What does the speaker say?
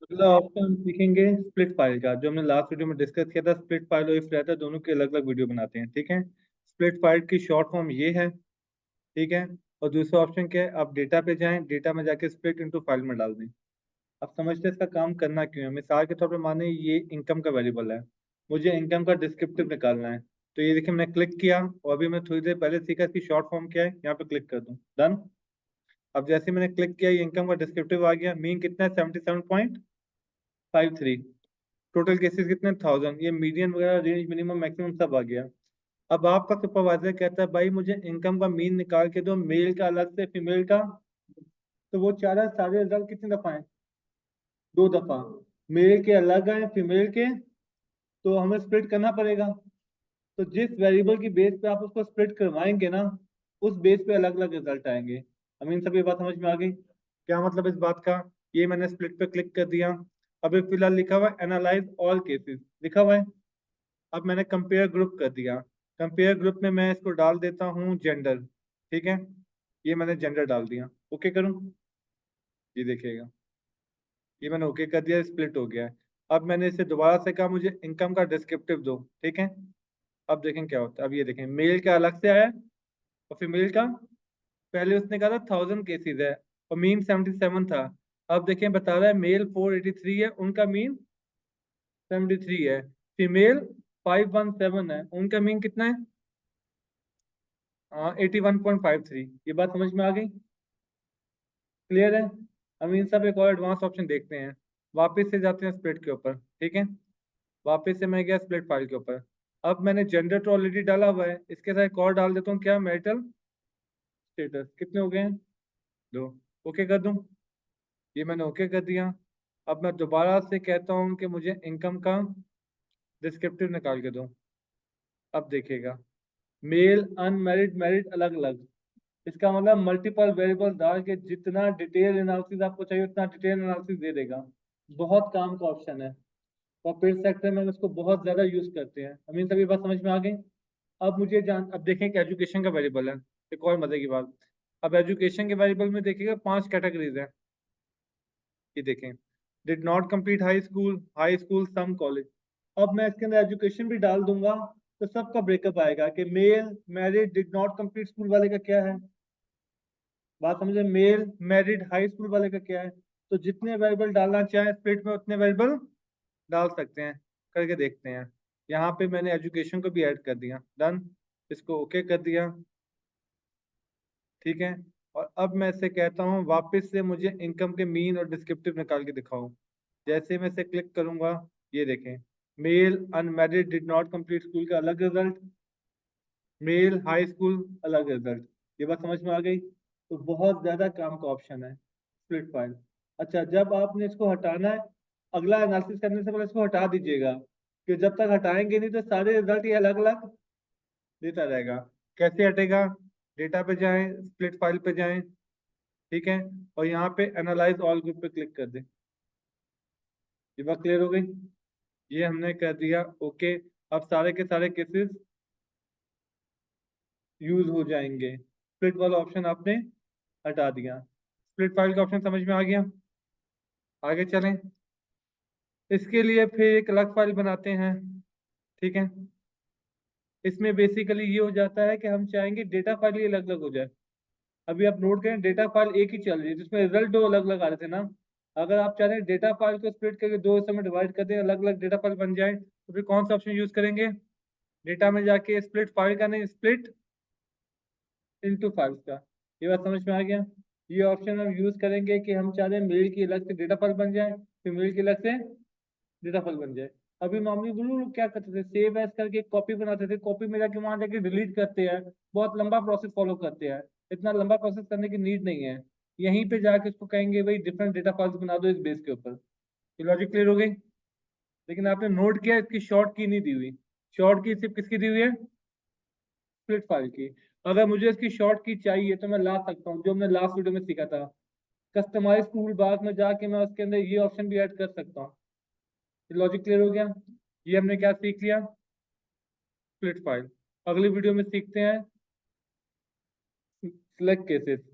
अगला ऑप्शन हम सीखेंगे स्प्लिट फाइल का, जो हमने लास्ट वीडियो में डिस्कस किया था। स्प्लिट फाइल और इफ रहता है, दोनों के अलग अलग वीडियो बनाते हैं, ठीक है। स्प्लिट फाइल की शॉर्ट फॉर्म ये है, ठीक है। और दूसरा ऑप्शन क्या है, आप डेटा पे जाएं, डेटा में जाके स्प्लिट इनटू फाइल में डाल दें। अब समझते हैं इसका काम करना क्यों है। मिसाल के तौर पे माने ये इनकम का वेरिएबल है, मुझे इनकम का डिस्क्रिप्टिव निकालना है। तो ये देखिए मैंने क्लिक किया, और अभी मैं थोड़ी देर पहले सीखा इसकी शॉर्ट फॉर्म क्या है, यहाँ पे क्लिक कर दूं, डन। अब जैसे मैंने क्लिक किया, ये इनकम का डिस्क्रिप्टिव आ गया। मीन कितना है, 77.53। टोटल केसेस कितने, 1000। ये मीडियन वगैरह, रेंज, मिनिमम, मैक्सिमम सब आ गया। अब आपका सुपरवाइजर कहता है भाई मुझे इनकम का मीन निकाल के दो, मेल का अलग से, फीमेल का। तो वो चाह रहा है सारे रिजल्ट कितनी दफा है, 2 दफा। मेल के अलग है, फीमेल के, तो हमें स्प्लिट करना पड़ेगा। तो जिस वेरिएबल की बेस पे आप उसको स्प्लिट करवाएंगे ना, उस बेस पे अलग अलग रिजल्ट आएंगे। हमें इन सब ये बात समझ में आ गई, क्या मतलब इस बात का। ये मैंने स्प्लिट पे क्लिक कर दिया। अभी फिलहाल लिखा हुआ है एनालाइज ऑल केसेस, लिखा हुआ है। अब मैंने कंपेयर ग्रुप कर दिया। कंपेयर ग्रुप में मैं इसको डाल देता हूँ जेंडर, ठीक है। ये मैंने जेंडर डाल दिया, ओके करूँ, ये देखिएगा, ये मैंने ओके कर दिया, स्प्लिट हो गया है। अब मैंने इसे दोबारा से कहा मुझे इनकम का डिस्क्रिप्टिव दो, ठीक है। अब देखें क्या होता है। अब ये देखें, मेल का अलग से आया और फीमेल का, पहले उसने कहा था 1000 केसेज है और मीन 77 था। अब देखें बता रहा है मेल 483 है, उनका मीन 73 है। फीमेल 517 है, उनका मीन कितना है, 81.53। ये बात समझ में आ गई, क्लियर है। हम इन सब एक और एडवांस ऑप्शन देखते हैं। वापस से जाते हैं स्प्लिट के ऊपर, ठीक है। वापस से मैं गया स्प्लिट फाइल के ऊपर। अब मैंने जेंडर तो ऑलरेडी डाला हुआ है, इसके साथ एक और डाल देता हूँ, क्या, मैरिटल स्टेटस। कितने हो गए हैं, 2। ओके कर दूं, ये मैंने ओके कर दिया। अब मैं दोबारा से कहता हूँ कि मुझे इनकम का डिस्क्रिप्टिव निकाल के दो। अब देखिएगा, मेल, अनमैरिड, मैरिड अलग अलग। इसका मतलब मल्टीपल वेरिएबल डाल के जितना डिटेल एनालिसिस आपको चाहिए उतना डिटेल एनालिसिस दे देगा। बहुत काम का ऑप्शन है, कॉर्पोरेट सेक्टर में इसको बहुत ज्यादा यूज करते हैं। हमें सभी बात समझ में आ गई। अब मुझे जान, अब देखें कि एजुकेशन का वेरिएबल है, एक और मजे की बात। अब एजुकेशन के वेरिएबल में देखिएगा 5 कैटेगरीज है। ये देखें, did not complete high school, some college. अब मैं इसके अंदर एजुकेशन भी डाल दूंगा, तो सबका ब्रेकअप आएगा कि male, married, did not complete school वाले का क्या है। बात समझे, मेल, मैरिड, हाई स्कूल वाले का क्या है। तो जितने वेरिएबल डालना चाहे स्प्लिट में उतने वेरिएबल डाल सकते हैं। करके देखते हैं। यहाँ पे मैंने एजुकेशन को भी ऐड कर दिया, डन। इसको ओके कर दिया, ठीक है। और अब मैं इसे कहता हूँ वापस से मुझे इनकम के मीन और डिस्क्रिप्टिव निकाल के दिखाओ। जैसे मैं इसे क्लिक करूंगा, ये देखें, male unmarried did not complete school का अलग रिजल्ट, मेल हाई स्कूल अलग रिजल्ट। ये बात समझ में आ गई। तो बहुत ज्यादा काम का ऑप्शन है स्प्लिट फाइल। अच्छा, जब आपने इसको हटाना है, अगला एनालिसिस करने से पहले इसको हटा दीजिएगा, कि जब तक हटाएंगे नहीं तो सारे रिजल्ट ये अलग अलग देता रहेगा। कैसे हटेगा, डेटा पे जाएं, स्प्लिट फाइल पे जाएं, ठीक है। और यहाँ पे एनालाइज ऑल ग्रुप पे क्लिक कर दें। ये बात क्लियर हो गई, ये हमने कर दिया, ओके। अब सारे के सारे केसेस यूज हो जाएंगे। स्प्लिट वाला ऑप्शन आपने हटा दिया, स्प्लिट फाइल का ऑप्शन समझ में आ गया। आगे चलें, इसके लिए फिर एक अलग फाइल बनाते हैं, ठीक है। इसमें बेसिकली ये हो जाता है कि हम चाहेंगे डेटा फाइल ही अलग अलग हो जाए। अभी आप नोट करें, डेटा फाइल एक ही चल रही है जिसमें रिजल्ट दो अलग अलग आ रहे थे ना। अगर आप चाह रहे हैं डेटा फाइल को स्प्लिट करके 2 हिस्सों में डिवाइड कर दें, अलग अलग डेटा फाइल बन जाए, तो फिर कौन सा ऑप्शन यूज करेंगे, डेटा में जाके स्प्लिट फाइल का नहीं, स्प्लिट इनटू फाइल्स का। ये बात समझ में आ गया। ये ऑप्शन हम यूज करेंगे कि हम चाह रहे हैं मेल की अलग से डेटा फाइल बन जाए, फीमेल की अलग से डेटा फाइल बन जाए। अभी नॉर्मली बोलो लोग क्या करते थे, सेव एज करके कॉपी बनाते थे, कॉपी में जाके वहां जाके डिलीट करते हैं, बहुत लंबा प्रोसेस फॉलो करते हैं। इतना लंबा प्रोसेस करने की नीड नहीं है। यहीं पे जाके उसको कहेंगे भाई डिफरेंट डेटा फाइल्स बना दो इस बेस के ऊपर। ये लॉजिक क्लियर हो गई। लेकिन आपने नोट किया इसकी शॉर्ट की नहीं दी हुई। शॉर्ट की सिर्फ किसकी दी हुई है, स्प्लिट फाइल की। अगर मुझे इसकी शॉर्ट की चाहिए तो मैं ला सकता हूँ, जो हमने लास्ट वीडियो में सीखा था, कस्टमाइज टूल बार में जाके मैं उसके अंदर ये ऑप्शन भी ऐड कर सकता हूँ। लॉजिक क्लियर हो गया। ये हमने क्या सीख लिया, स्प्लिट फाइल। अगली वीडियो में सीखते हैं सिलेक्ट केसेस।